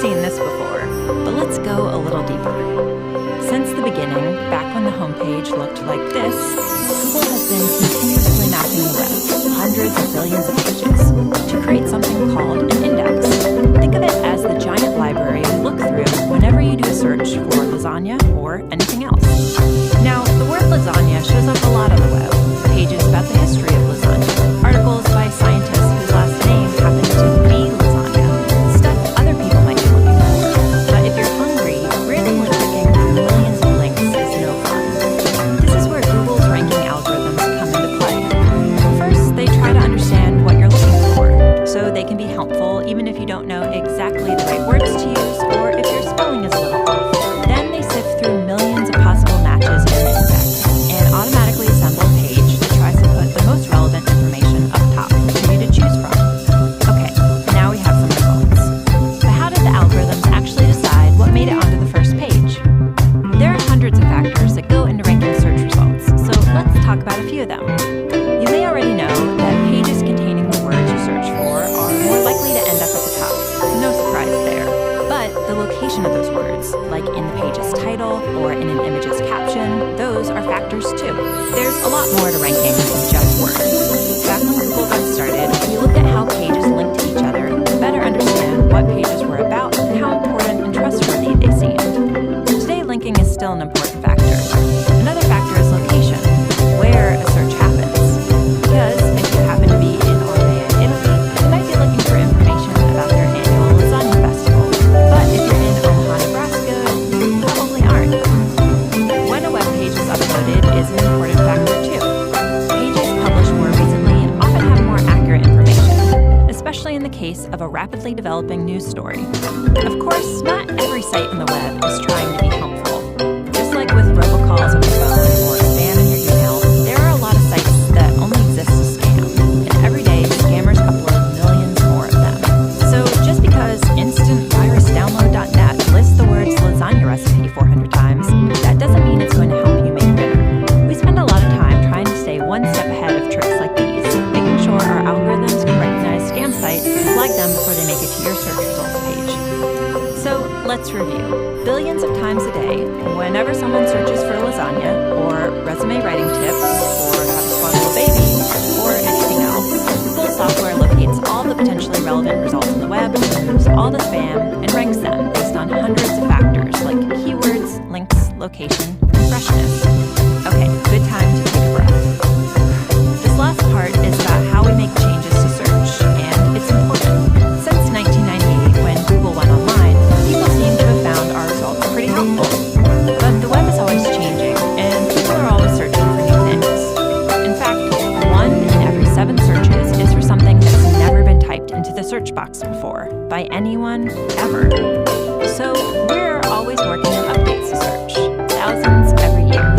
seen this before, but let's go a little deeper. Since the beginning, back when the homepage looked like this, Google has been continuously mapping the web, hundreds of billions of pages, to create something called an index. Think of it as the giant library you look through whenever you do a search for lasagna or anything else. Now, the word lasagna shows up a lot on the web. Pages about the history of lasagna, articles by scientists whose last name happens to be lasagna, stuff other people might be looking for. But if you're hungry, randomly clicking through millions of links is no fun. This is where Google's ranking algorithms come into play. First, they try to understand what you're looking for, so they can be helpful even if you don't know exactly the right words to use or if your spelling is a little off. Then they sift through millions of possible matches in the index and automatically assemble a page that tries to put the most relevant information up top for you to choose from. Okay, now we have some results. But how did the algorithms actually decide what made it onto the first page? There are hundreds of factors that go into ranking search results, so let's talk about a few of them. You may already know that pages containing the words you search for are more likely to end up at the top. No surprise there. But the location of those words, like in the page's title or in an image's caption, those are factors too. There's a lot more to ranking than just words. Back when Google got started, we looked at how pages linked to each other to better understand what pages were about and how important and trustworthy they seemed. Today, linking is still an important factor. Another factor is location, where a search happens. Because if you happen to be in Andrea, Italy, you might be looking for information about their annual lasagna festival. But if you're in Omaha, Nebraska, you probably aren't. When a web page is uploaded is an important factor too. Pages published more recently often have more accurate information, especially in the case of a rapidly developing news story. Of course, not every site in the web is trying to be helpful. Just like with robocalls on your phone or spam in your email, there are a lot of sites that only exist to scam, and every day scammers upload millions more of them. So just because instantvirusdownload.net lists the words lasagna recipe 400 times, that doesn't mean it's going to help you make dinner. We spend a lot of time trying to stay one step ahead of tricks like these, making sure our algorithms can recognize scam sites and flag them before they make it to your search results page. So let's review. Billions of times a day, whenever someone searches for lasagna, or resume writing tips, or how to swaddle a baby, or anything else, Google software locates all the potentially relevant results on the web, removes all the spam, and ranks them based on hundreds of factors like keywords, links, location, and freshness. Okay, good time to take a breath. This last part is about how we make changes to search, and it's important. Since 1998, when Google went online, people seem to have found our results pretty helpful. But the web is always changing, and people are always searching for new things. In fact, 1 in every 7 searches is for something that's never been typed into the search box before, by anyone, ever. So we're always working on updates to search, thousands every year.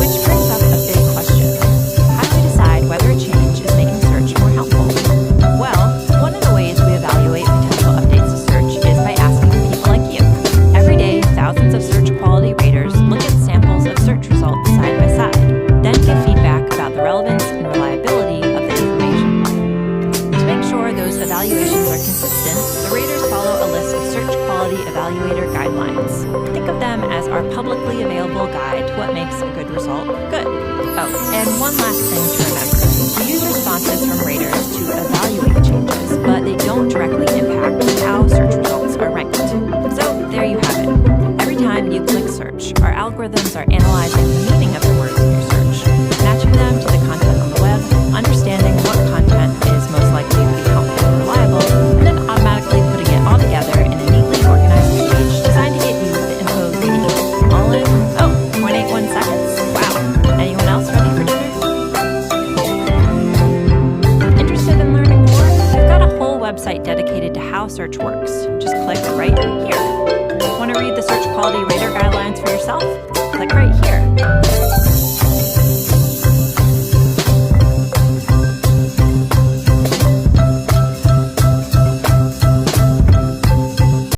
Which brings up a big question. How do we decide whether a change is making search more helpful? Well, one of the ways we evaluate potential updates to search is by asking people like you. Every day, thousands of search quality raters look at samples of search results side by side, then give feedback about the relevance and reliability of the information. To make sure those evaluations are consistent, the raters follow a list of search quality evaluator guidelines. Think of them as our publicly available guide to what makes a good result good. Oh, and one last thing to remember. We use responses from raters to evaluate changes, but they don't directly impact how search results are ranked. So there you have it. Every time you click search, our algorithms are analyzing the meaning of the words in your search, matching them to the content on the web, understanding what content is most likely to be helpful and reliable, and then automatically putting it all together in a neatly organized page designed to get you the info you need. All in, 0.81 seconds? Wow. Anyone else ready for dinner? Interested in learning more? We've got a whole website dedicated to how search works. Just click right here. Want to read the search quality rater guidelines for yourself? Click right here.